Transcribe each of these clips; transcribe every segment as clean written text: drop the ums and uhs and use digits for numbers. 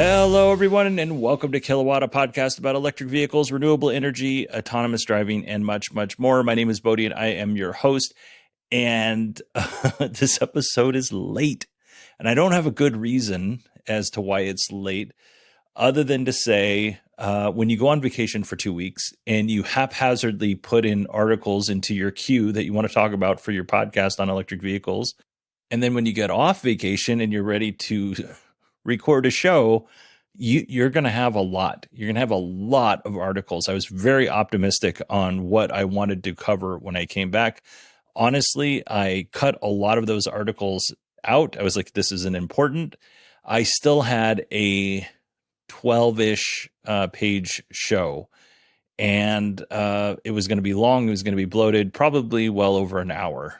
Hello, everyone, and welcome to Kilowatt, a podcast about electric vehicles, renewable energy, autonomous driving, and much, much more. My name is Bodie, and I am your host. And this episode is late. And I don't have a good reason as to why it's late, other than to say when you go on vacation for 2 weeks and you haphazardly put in articles into your queue that you want to talk about for your podcast on electric vehicles, and then when you get off vacation and you're ready to record a show, you're going to have a lot. You're going to have a lot of articles. I was very optimistic on what I wanted to cover when I came back. Honestly, I cut a lot of those articles out. I was like, this isn't important. I still had a 12-ish page show, and it was going to be long. It was going to be bloated, probably well over an hour.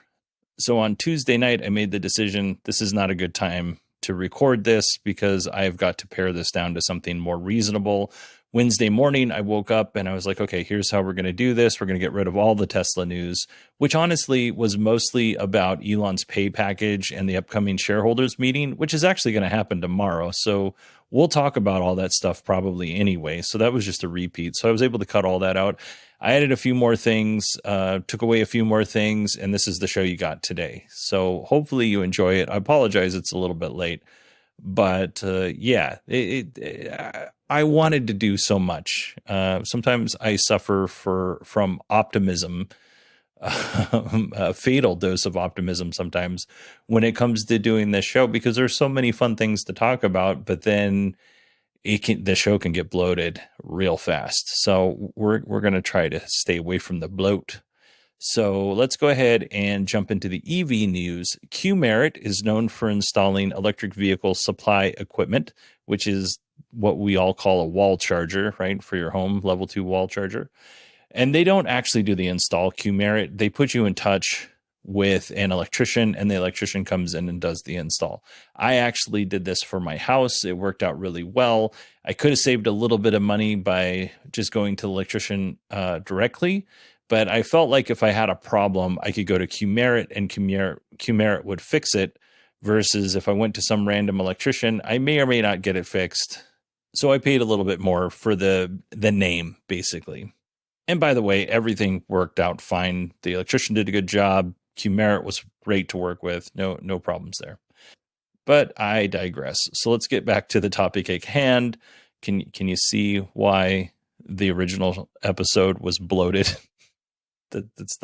So on Tuesday night, I made the decision, this is not a good time to record this because I've got to pare this down to something more reasonable. Wednesday morning, I woke up and I was like, okay, here's how we're going to do this. We're going to get rid of all the Tesla news, which honestly was mostly about Elon's pay package and the upcoming shareholders meeting, which is actually going to happen tomorrow. So we'll talk about all that stuff probably anyway. So that was just a repeat. So I was able to cut all that out. I added a few more things, took away a few more things, and this is the show you got today. So hopefully you enjoy it. I apologize it's a little bit late, but yeah, I wanted to do so much. Sometimes I suffer from optimism, a fatal dose of optimism sometimes when it comes to doing this show, because there's so many fun things to talk about, but then the show can get bloated real fast. So we're going to try to stay away from the bloat. So let's go ahead and jump into the EV news. Qmerit is known for installing electric vehicle supply equipment, which is what we all call a wall charger, right? For your home, level 2 wall charger. And they don't actually do the install. Qmerit, they put you in touch with an electrician, and the electrician comes in and does the install. I actually did this for my house. It worked out really well. I could have saved a little bit of money by just going to the electrician directly, but I felt like if I had a problem, I could go to Qmerit and Qmerit would fix it, versus if I went to some random electrician, I may or may not get it fixed. So I paid a little bit more for the name, basically. And by the way, everything worked out fine. The electrician did a good job. Qmerit was great to work with. No problems there. But I digress. So let's get back to the topic at hand. Can you see why the original episode was bloated? It's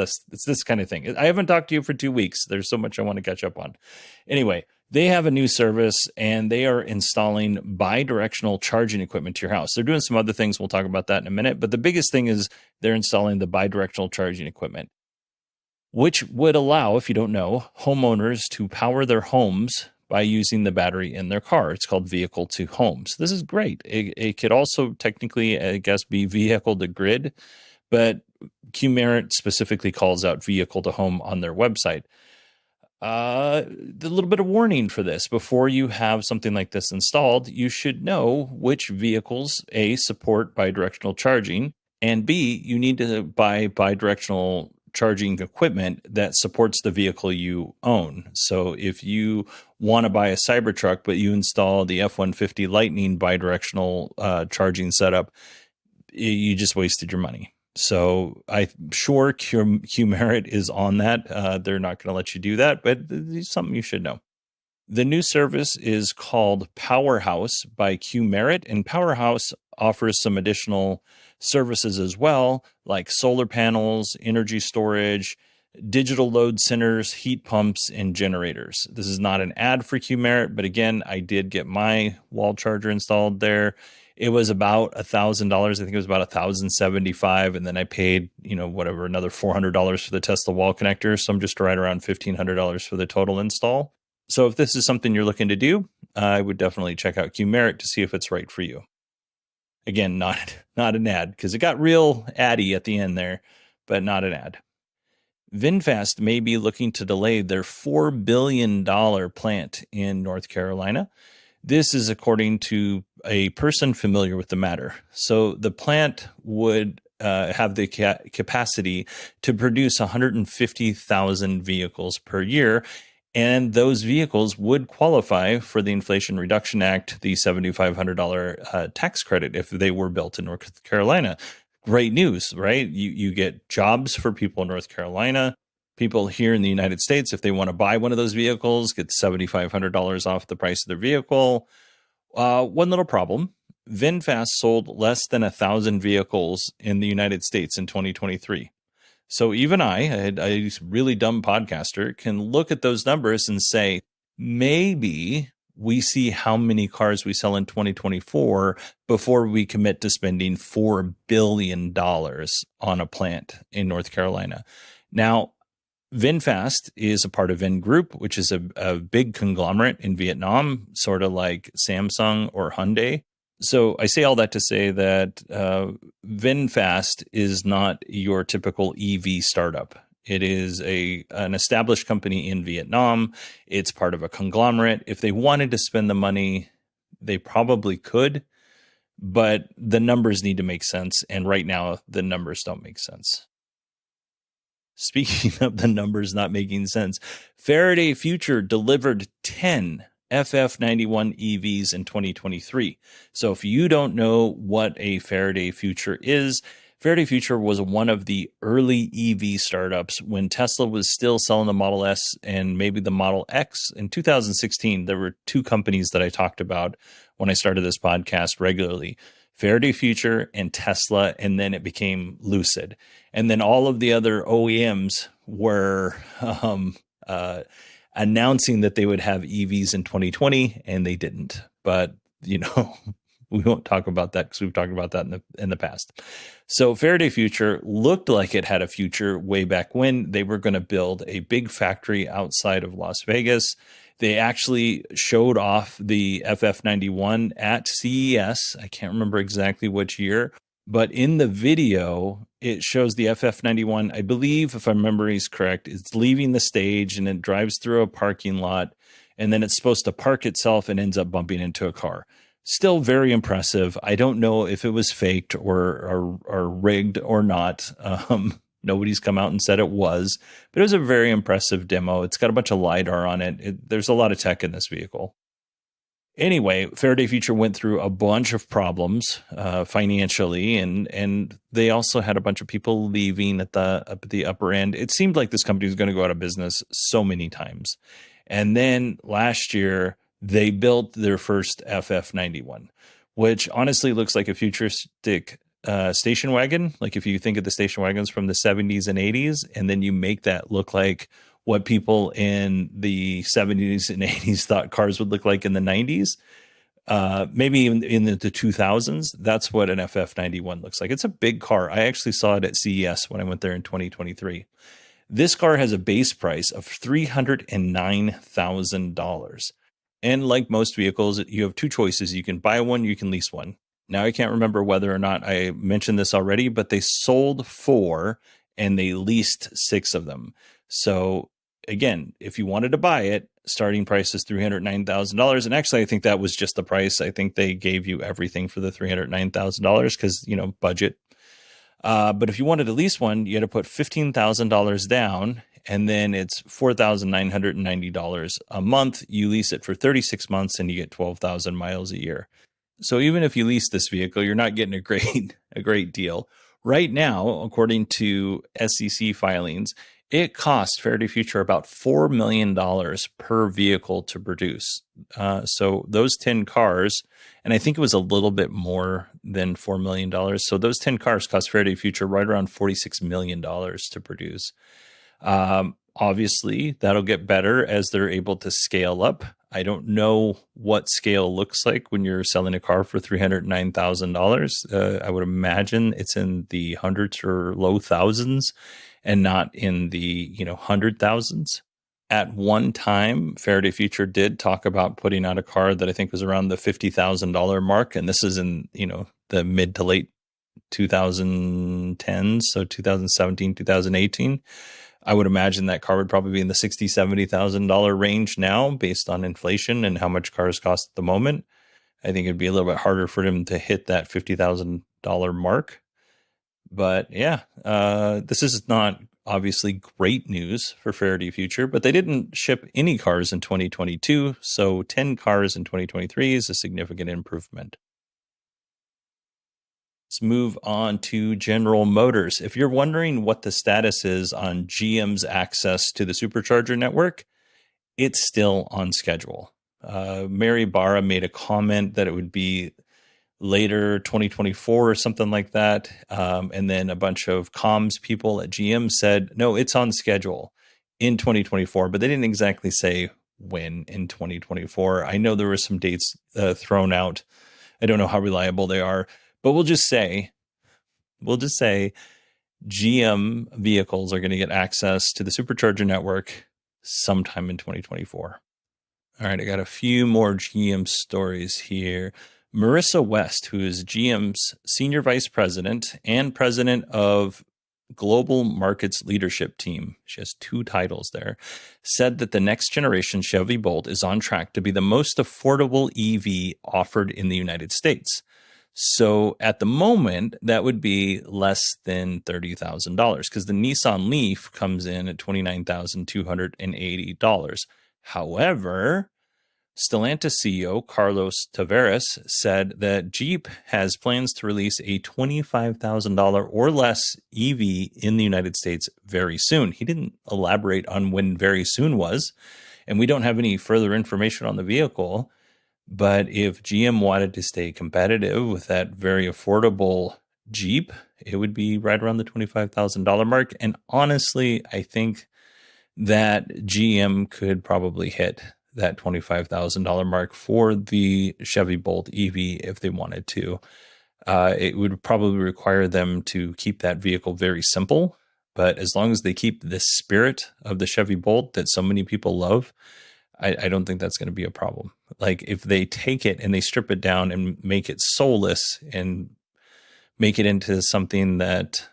this kind of thing. I haven't talked to you for 2 weeks. There's so much I want to catch up on. Anyway, they have a new service, and they are installing bi-directional charging equipment to your house. They're doing some other things. We'll talk about that in a minute. But the biggest thing is they're installing the bi-directional charging equipment, which would allow, if you don't know, homeowners to power their homes by using the battery in their car. It's called vehicle to home. So this is great. It could also technically, I guess, be vehicle to grid, but Qmerit specifically calls out vehicle to home on their website. A little bit of warning for this. Before you have something like this installed, you should know which vehicles, A, support bidirectional charging, and B, you need to buy bidirectional charging equipment that supports the vehicle you own. So if you want to buy a Cybertruck, but you install the F-150 Lightning bidirectional charging setup, you just wasted your money. So I'm sure Qmerit is on that. They're not going to let you do that, but it's something you should know. The new service is called Powerhouse by Qmerit, and Powerhouse offers some additional services as well, like solar panels, energy storage, digital load centers, heat pumps, and generators. This is not an ad for Qmerit, but again, I did get my wall charger installed there. It was about $1,000. I think it was about $1,075, and then I paid, another $400 for the Tesla wall connector. So I'm just right around $1,500 for the total install. So if this is something you're looking to do, I would definitely check out Qmerit to see if it's right for you. Again, not an ad, because it got real addy at the end there, but not an ad. VinFast may be looking to delay their $4 billion plant in North Carolina. This is according to a person familiar with the matter. So the plant would have the capacity to produce 150,000 vehicles per year. And those vehicles would qualify for the Inflation Reduction Act, the $7,500 tax credit if they were built in North Carolina. Great news, right? You get jobs for people in North Carolina. People here in the United States, if they want to buy one of those vehicles, get $7,500 off the price of their vehicle. One little problem. VinFast sold less than 1,000 vehicles in the United States in 2023. So even a really dumb podcaster, can look at those numbers and say, maybe we see how many cars we sell in 2024 before we commit to spending $4 billion on a plant in North Carolina. Now, VinFast is a part of Vingroup, which is a big conglomerate in Vietnam, sort of like Samsung or Hyundai. So I say all that to say that VinFast is not your typical EV startup. It is an established company in Vietnam. It's part of a conglomerate. If they wanted to spend the money, they probably could, but the numbers need to make sense. And right now, the numbers don't make sense. Speaking of the numbers not making sense, Faraday Future delivered 10 FF91 EVs in 2023. So if you don't know what a Faraday Future is, Faraday Future was one of the early EV startups when Tesla was still selling the Model S and maybe the Model X. In 2016, there were two companies that I talked about when I started this podcast regularly. Faraday Future and Tesla, and then it became Lucid. And then all of the other OEMs were announcing that they would have EVs in 2020, and they didn't. But, we won't talk about that because we've talked about that in the past. So Faraday Future looked like it had a future way back when. They were going to build a big factory outside of Las Vegas. They actually showed off the FF91 at CES. I can't remember exactly which year, but in the video, it shows the FF91. I believe, if my memory is correct, it's leaving the stage and it drives through a parking lot, and then it's supposed to park itself and ends up bumping into a car. Still very impressive. I don't know if it was faked or rigged or not. Nobody's come out and said it was, but it was a very impressive demo. It's got a bunch of LiDAR on it. There's a lot of tech in this vehicle. Anyway, Faraday Future went through a bunch of problems financially, and they also had a bunch of people leaving at the upper end. It seemed like this company was going to go out of business so many times. And then last year, they built their first FF91, which honestly looks like a futuristic station wagon. Like if you think of the station wagons from the 70s and 80s, and then you make that look like what people in the 70s and 80s thought cars would look like in the 90s, maybe even in the 2000s, that's what an FF91 looks like. It's a big car. I actually saw it at CES when I went there in 2023. This car has a base price of $309,000. And like most vehicles, you have two choices. You can buy one, you can lease one. Now, I can't remember whether or not I mentioned this already, but they sold 4 and they leased 6 of them. So again, if you wanted to buy it, starting price is $309,000. And actually, I think that was just the price. I think they gave you everything for the $309,000 because, budget. But if you wanted to lease one, you had to put $15,000 down, and then it's $4,990 a month. You lease it for 36 months and you get 12,000 miles a year. So even if you lease this vehicle, you're not getting a great deal. Right now, according to SEC filings, it costs Faraday Future about $4 million per vehicle to produce. So those 10 cars, and I think it was a little bit more than $4 million. So those 10 cars cost Faraday Future right around $46 million to produce. Obviously, that'll get better as they're able to scale up. I don't know what scale looks like when you're selling a car for $309,000. I would imagine it's in the hundreds or low thousands and not in the hundred thousands. At one time, Faraday Future did talk about putting out a car that I think was around the $50,000 mark, and this is in the mid to late 2010s, so 2017, 2018. I would imagine that car would probably be in the $60,000, $70,000 range now based on inflation and how much cars cost at the moment. I think it'd be a little bit harder for them to hit that $50,000 mark. But yeah, this is not obviously great news for Faraday Future, but they didn't ship any cars in 2022, so 10 cars in 2023 is a significant improvement. Let's move on to General Motors. If you're wondering what the status is on GM's access to the Supercharger network, it's still on schedule. Mary Barra made a comment that it would be later 2024 or something like that. And then a bunch of comms people at GM said, no, it's on schedule in 2024, but they didn't exactly say when in 2024. I know there were some dates thrown out. I don't know how reliable they are, but we'll just say GM vehicles are going to get access to the Supercharger network sometime in 2024. All right, I got a few more GM stories here. Marissa West, who is GM's Senior Vice President and President of Global Markets Leadership Team, she has 2 titles there, said that the next generation Chevy Bolt is on track to be the most affordable EV offered in the United States. So at the moment, that would be less than $30,000 because the Nissan Leaf comes in at $29,280. However, Stellantis CEO Carlos Tavares said that Jeep has plans to release a $25,000 or less EV in the United States very soon. He didn't elaborate on when very soon was, and we don't have any further information on the vehicle. But if GM wanted to stay competitive with that very affordable Jeep, it would be right around the $25,000 mark. And honestly, I think that GM could probably hit that $25,000 mark for the Chevy Bolt EV if they wanted to. It would probably require them to keep that vehicle very simple. But as long as they keep the spirit of the Chevy Bolt that so many people love, I don't think that's going to be a problem. Like if they take it and they strip it down and make it soulless and make it into something that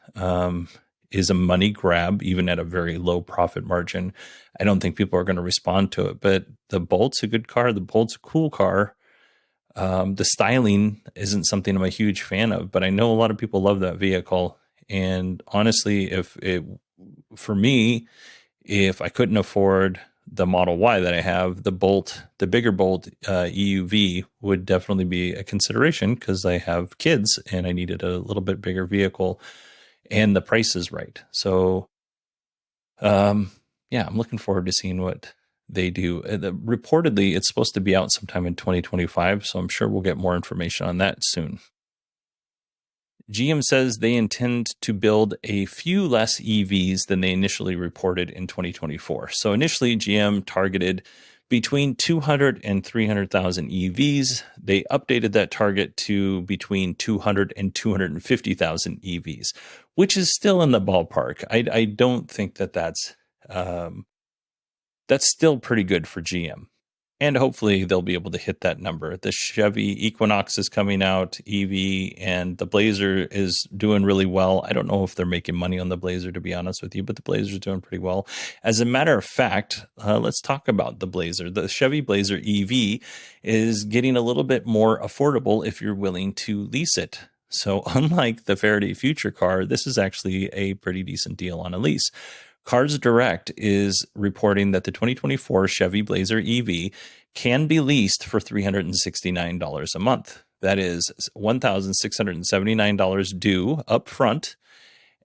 is a money grab, even at a very low profit margin, I don't think people are going to respond to it. But the Bolt's a good car. The Bolt's a cool car. The styling isn't something I'm a huge fan of, but I know a lot of people love that vehicle. And honestly, for me, if I couldn't afford the Model Y that I have, the bigger Bolt EUV would definitely be a consideration because I have kids and I needed a little bit bigger vehicle and the price is right. So, I'm looking forward to seeing what they do. Reportedly, it's supposed to be out sometime in 2025, so I'm sure we'll get more information on that soon. GM says they intend to build a few less EVs than they initially reported in 2024. So initially, GM targeted between 200 and 300,000 EVs. They updated that target to between 200 and 250,000 EVs, which is still in the ballpark. I don't think that's still pretty good for GM. And hopefully they'll be able to hit that number. The Chevy Equinox is coming out, EV, and the Blazer is doing really well. I don't know if they're making money on the Blazer, to be honest with you, but the Blazer is doing pretty well. As a matter of fact, let's talk about the Blazer. The Chevy Blazer EV is getting a little bit more affordable if you're willing to lease it. So unlike the Faraday Future car, this is actually a pretty decent deal on a lease. Cars Direct is reporting that the 2024 Chevy Blazer EV can be leased for $369 a month. That is $1,679 due up front.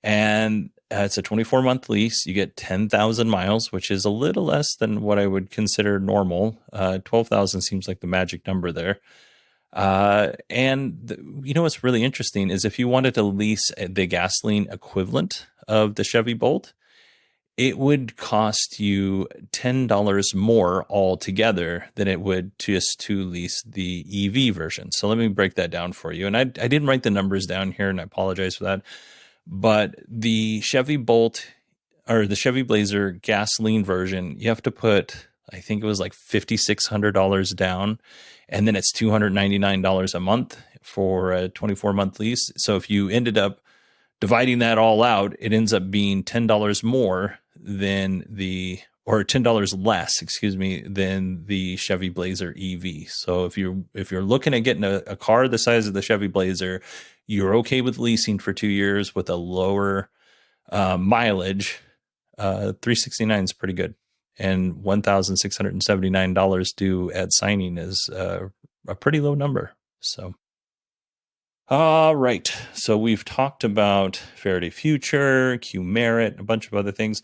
And it's a 24-month lease. You get 10,000 miles, which is a little less than what I would consider normal. 12,000 seems like the magic number there. You know what's really interesting is if you wanted to lease the gasoline equivalent of the Chevy Bolt, it would cost you $10 more altogether than it would just to lease the EV version. So let me break that down for you. And I didn't write the numbers down here, and I apologize for that. But the Chevy Bolt or the Chevy Blazer gasoline version, you have to put, I think it was like $5,600 down, and then it's $299 a month for a 24-month lease. So if you ended up dividing that all out, it ends up being $10 more than $10 less, than the Chevy Blazer EV. So if you're looking at getting a car the size of the Chevy Blazer, you're okay with leasing for 2 years with a lower mileage. $369 is pretty good. And $1,679 due at signing is a pretty low number. So, all right. So we've talked about Faraday Future, Qmerit, a bunch of other things.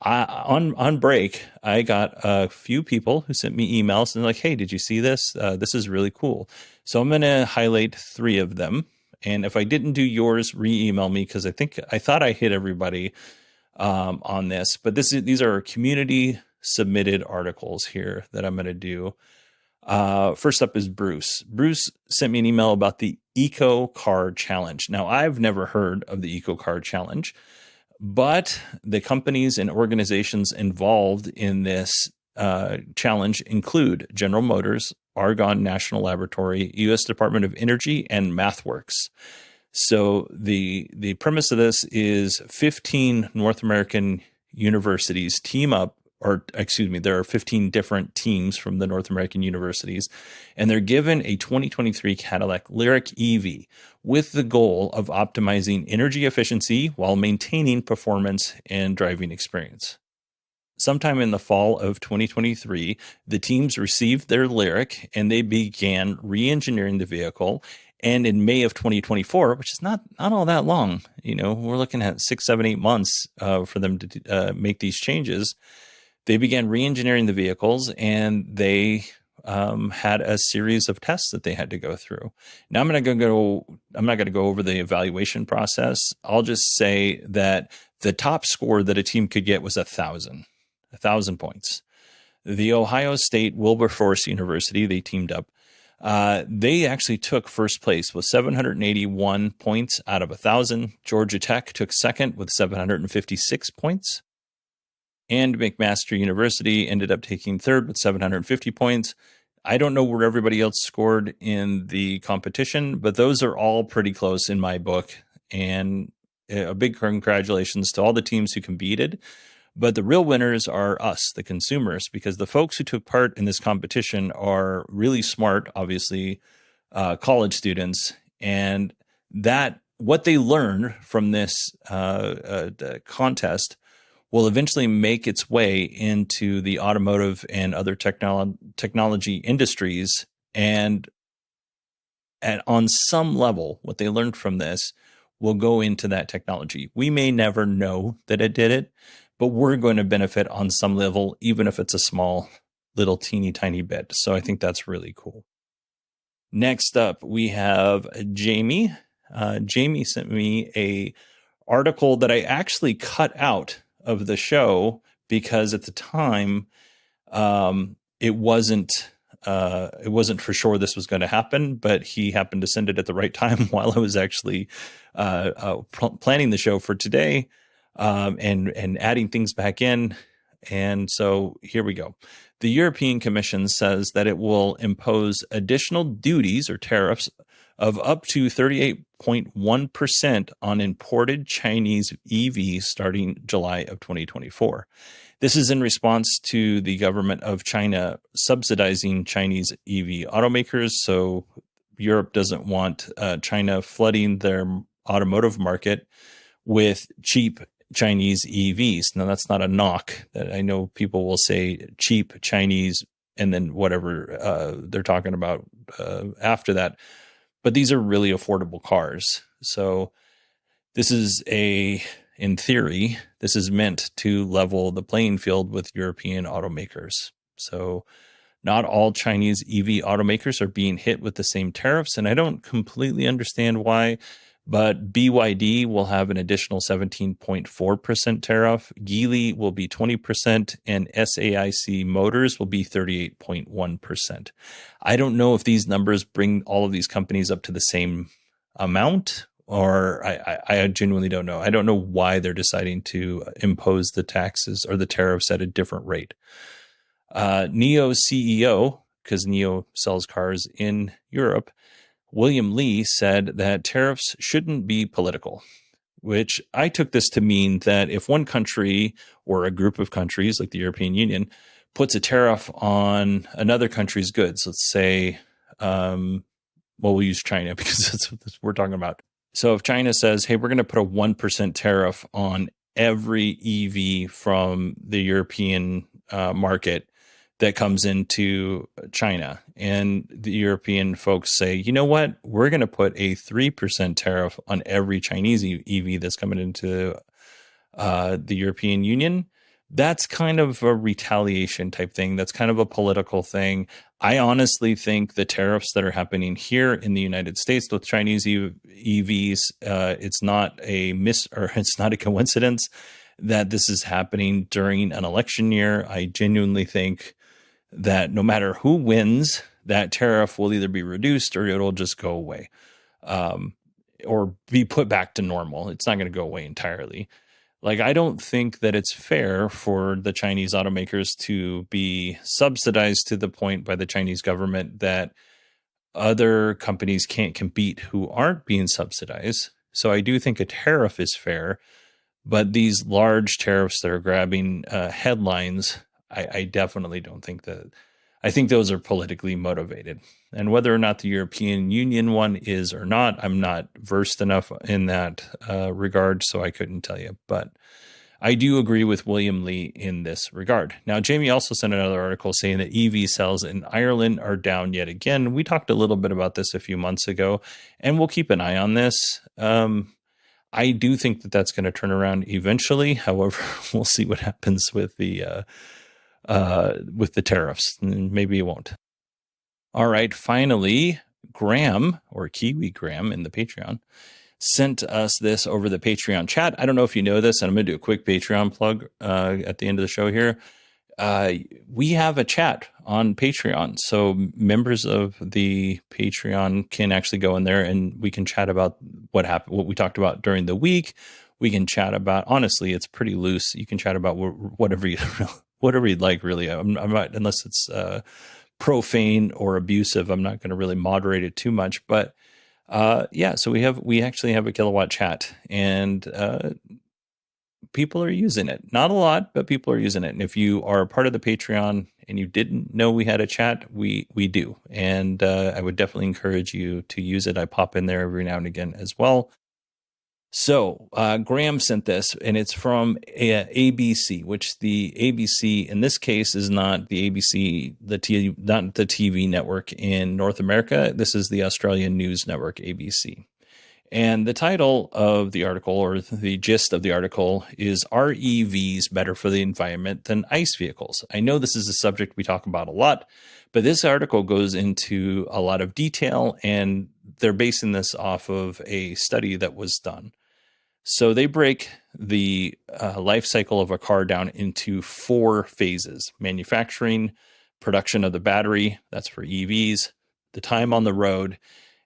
On break, I got a few people who sent me emails and like, hey, did you see this? This is really cool. So I'm going to highlight 3 of them. And if I didn't do yours, re-email me, because I thought I hit everybody on this. But these are community submitted articles here that I'm going to do. First up is Bruce. Bruce sent me an email about the ECO Car Challenge. Now, I've never heard of the ECO Car Challenge, but the companies and organizations involved in this challenge include General Motors, Argonne National Laboratory, U.S. Department of Energy, and MathWorks. So the premise of this is 15 North American universities team up, or excuse me, there are 15 different teams from the North American universities, and they're given a 2023 Cadillac Lyriq EV with the goal of optimizing energy efficiency while maintaining performance and driving experience. Sometime in the fall of 2023, the teams received their Lyriq and they began re-engineering the vehicle. And in May of 2024, which is not all that long, we're looking at 6, 7, 8 months for them to make these changes. They began re-engineering the vehicles, and they had a series of tests that they had to go through. Now I'm not going to go over the evaluation process. I'll just say that the top score that a team could get was 1,000 points. The Ohio State Wilberforce University, they teamed up. They actually took first place with 781 points out of 1,000. Georgia Tech took second with 756 points. And McMaster University ended up taking third with 750 points. I don't know where everybody else scored in the competition, but those are all pretty close in my book. And a big congratulations to all the teams who competed. But the real winners are us, the consumers, because the folks who took part in this competition are really smart, obviously, college students. And that what they learn from this contest will eventually make its way into the automotive and other technology industries. And on some level, what they learned from this will go into that technology. We may never know that it did it, but we're going to benefit on some level, even if it's a small, little, teeny tiny bit. So I think that's really cool. Next up, we have Jamie. Jamie sent me a article that I actually cut out of the show because at the time it wasn't for sure this was going to happen, but he happened to send it at the right time while I was actually planning the show for today and adding things back in. And so here we go. The European Commission says that it will impose additional duties or tariffs of up to 38.1% on imported Chinese EVs starting July of 2024. This is in response to the government of China subsidizing Chinese EV automakers. So Europe doesn't want China flooding their automotive market with cheap Chinese EVs. Now, that's not a knock. That I know people will say cheap Chinese and then whatever they're talking about after that. But these are really affordable cars. So this is in theory, this is meant to level the playing field with European automakers. So not all Chinese EV automakers are being hit with the same tariffs, and I don't completely understand why, but BYD will have an additional 17.4% tariff, Geely will be 20%, and SAIC Motors will be 38.1%. I don't know if these numbers bring all of these companies up to the same amount, or I genuinely don't know. I don't know why they're deciding to impose the taxes or the tariffs at a different rate. NIO CEO, because NIO sells cars in Europe, William Lee said that tariffs shouldn't be political, which I took this to mean that if one country or a group of countries like the European Union puts a tariff on another country's goods, let's say, we'll use China because that's what we're talking about. So if China says, hey, we're going to put a 1% tariff on every EV from the European market that comes into China. And the European folks say, you know what, we're going to put a 3% tariff on every Chinese EV that's coming into the European Union. That's kind of a retaliation type thing. That's kind of a political thing. I honestly think the tariffs that are happening here in the United States with Chinese EVs, it's not it's not a coincidence that this is happening during an election year. I genuinely think that no matter who wins, that tariff will either be reduced or it'll just go away, or be put back to normal. It's not going to go away entirely. Like, I don't think that it's fair for the Chinese automakers to be subsidized to the point by the Chinese government that other companies can't compete who aren't being subsidized. So I do think a tariff is fair, but these large tariffs that are grabbing headlines, I definitely don't think that. I think those are politically motivated. And whether or not the European Union one is or not, I'm not versed enough in that regard, so I couldn't tell you. But I do agree with William Lee in this regard. Now, Jamie also sent another article saying that EV sales in Ireland are down yet again. We talked a little bit about this a few months ago, and we'll keep an eye on this. I do think that that's going to turn around eventually. However, we'll see what happens with the tariffs. Maybe it won't. All right. Finally, Graham, or Kiwi Graham in the Patreon, sent us this over the Patreon chat. I don't know if you know this, and I'm going to do a quick Patreon plug at the end of the show here. We have a chat on Patreon. So members of the Patreon can actually go in there and we can chat about what happened, what we talked about during the week. We can chat about, honestly, it's pretty loose. You can chat about whatever you'd like, really. I'm not, unless it's profane or abusive, I'm not going to really moderate it too much. But yeah, so we actually have a Kilowatt chat, and people are using it. Not a lot, but people are using it. And if you are a part of the Patreon and you didn't know we had a chat, we do. And I would definitely encourage you to use it. I pop in there every now and again as well. So Graham sent this, and it's from ABC, which the ABC in this case is not the ABC, not the TV network in North America. This is the Australian news network, ABC. And the title of the article, or the gist of the article, is, "Are EVs better for the environment than ICE vehicles?" I know this is a subject we talk about a lot, but this article goes into a lot of detail, and they're basing this off of a study that was done. So they break the life cycle of a car down into 4 phases: manufacturing, production of the battery, that's for EVs, the time on the road,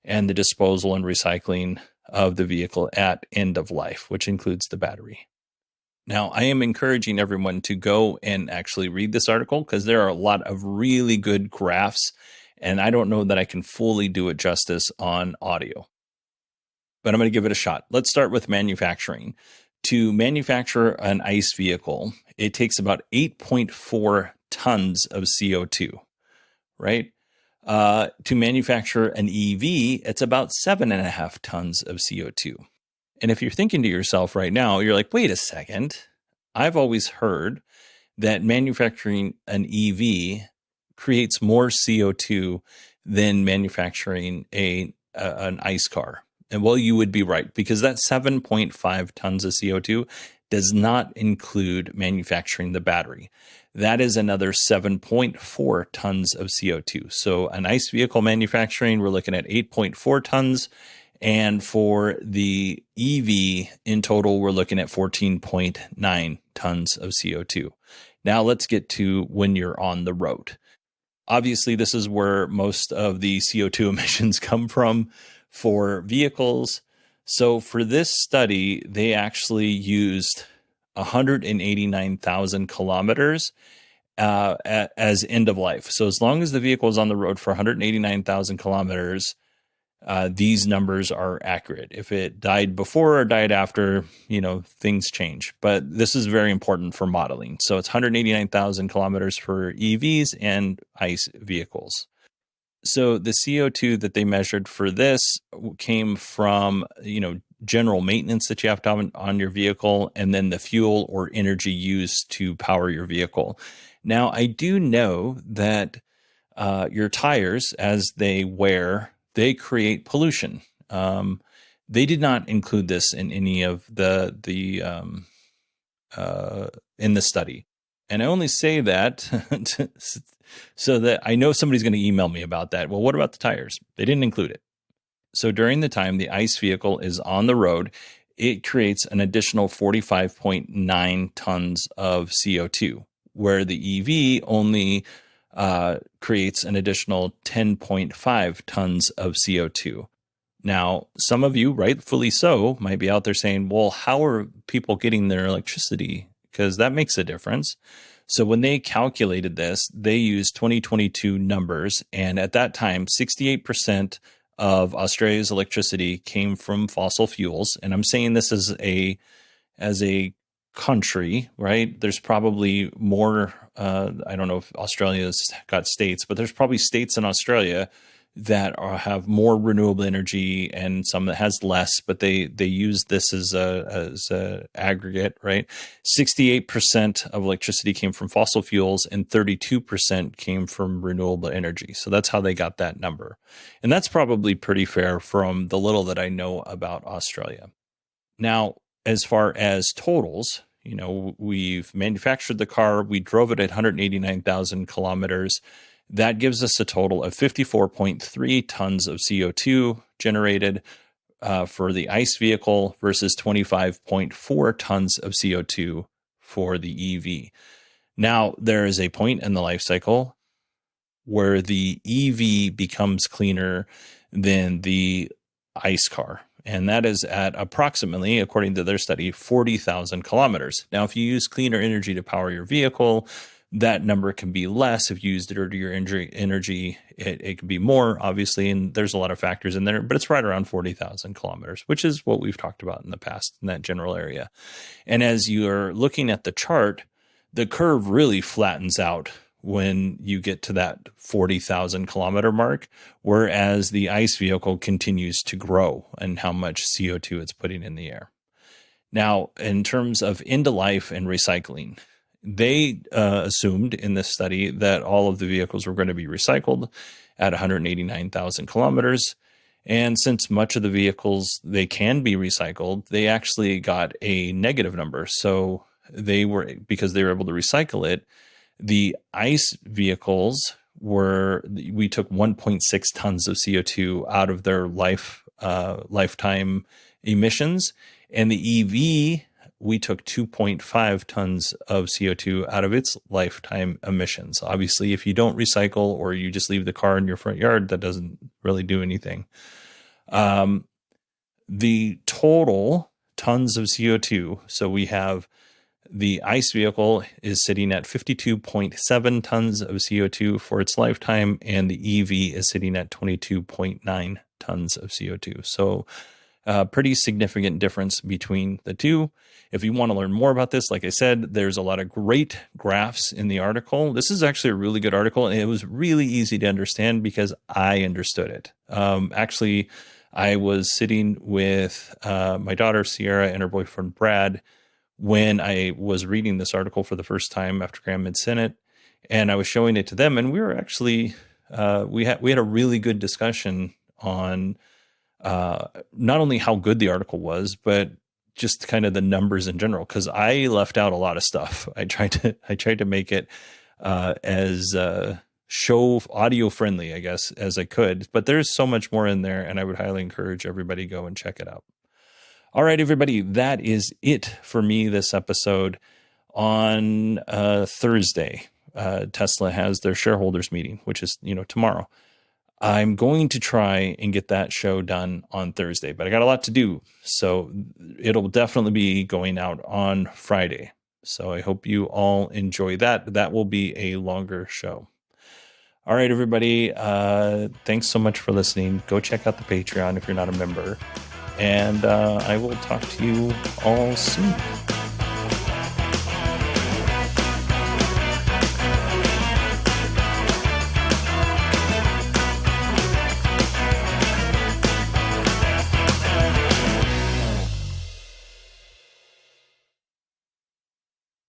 and the disposal and recycling of the vehicle at end of life, which includes the battery. Now, I am encouraging everyone to go and actually read this article, because there are a lot of really good graphs, and I don't know that I can fully do it justice on audio, but I'm going to give it a shot. Let's start with manufacturing. To manufacture an ICE vehicle, it takes about 8.4 tons of CO2, right? To manufacture an EV, it's about 7.5 tons of CO2. And if you're thinking to yourself right now, you're like, wait a second, I've always heard that manufacturing an EV creates more CO2 than manufacturing an ICE car. And well, you would be right, because that 7.5 tons of CO2 does not include manufacturing the battery. That is another 7.4 tons of CO2. So an ICE vehicle manufacturing, we're looking at 8.4 tons. And for the EV in total, we're looking at 14.9 tons of CO2. Now let's get to when you're on the road. Obviously, this is where most of the CO2 emissions come from for vehicles. So for this study, they actually used 189,000 kilometers as end of life. So as long as the vehicle is on the road for 189,000 kilometers, these numbers are accurate. If it died before or died after, things change. But this is very important for modeling. So it's 189,000 kilometers for EVs and ICE vehicles. So the CO2 that they measured for this came from, general maintenance that you have to have on your vehicle, and then the fuel or energy used to power your vehicle. Now, I do know that your tires, as they wear, they create pollution. They did not include this in any of in the study. And I only say that so that I know somebody's going to email me about that. Well, what about the tires? They didn't include it. So during the time the ICE vehicle is on the road, it creates an additional 45.9 tons of CO2, where the EV only creates an additional 10.5 tons of CO2. Now, some of you, rightfully so, might be out there saying, well, how are people getting their electricity? Because that makes a difference. So when they calculated this, they used 2022 numbers. And at that time, 68% of Australia's electricity came from fossil fuels. And I'm saying this as a country, right? There's probably more, I don't know if Australia's got states, but there's probably states in Australia that have more renewable energy and some that has less, but they use this as a aggregate, right? 68% of electricity came from fossil fuels and 32% came from renewable energy. So that's how they got that number. And that's probably pretty fair from the little that I know about Australia. Now, as far as totals, we've manufactured the car, we drove it at 189,000 kilometers. That gives us a total of 54.3 tons of CO2 generated for the ICE vehicle versus 25.4 tons of CO2 for the EV. Now, there is a point in the life cycle where the EV becomes cleaner than the ICE car. And that is at approximately, according to their study, 40,000 kilometers. Now, if you use cleaner energy to power your vehicle, that number can be less. If you use dirtier energy, it can be more, obviously, and there's a lot of factors in there, but it's right around 40,000 kilometers, which is what we've talked about in the past in that general area. And as you're looking at the chart, the curve really flattens out when you get to that 40,000 kilometer mark, whereas the ICE vehicle continues to grow and how much CO2 it's putting in the air. Now, in terms of end of life and recycling, they assumed in this study that all of the vehicles were going to be recycled at 189,000 kilometers. And since much of the vehicles, they can be recycled, they actually got a negative number. So because they were able to recycle it, the ICE vehicles we took 1.6 tons of CO2 out of their lifetime emissions. And the EV, we took 2.5 tons of CO2 out of its lifetime emissions. Obviously, if you don't recycle or you just leave the car in your front yard, that doesn't really do anything. The total tons of CO2, so we have the ICE vehicle is sitting at 52.7 tons of CO2 for its lifetime, and the EV is sitting at 22.9 tons of CO2. So pretty significant difference between the two. If you want to learn more about this, like I said, there's a lot of great graphs in the article. This is actually a really good article, and it was really easy to understand because I understood it. Actually, I was sitting with my daughter, Sierra, and her boyfriend, Brad, when I was reading this article for the first time after Graham had sent it, and I was showing it to them, and we were actually, we had a really good discussion on not only how good the article was, but just kind of the numbers in general, because I left out a lot of stuff. I tried to make it as show audio friendly, I guess, as I could, but there's so much more in there, and I would highly encourage everybody to go and check it out. All right, everybody, that is it for me this episode. On Thursday, Tesla has their shareholders meeting, which is, tomorrow. I'm going to try and get that show done on Thursday, but I got a lot to do. So it'll definitely be going out on Friday. So I hope you all enjoy that. That will be a longer show. All right, everybody. Thanks so much for listening. Go check out the Patreon if you're not a member. And I will talk to you all soon.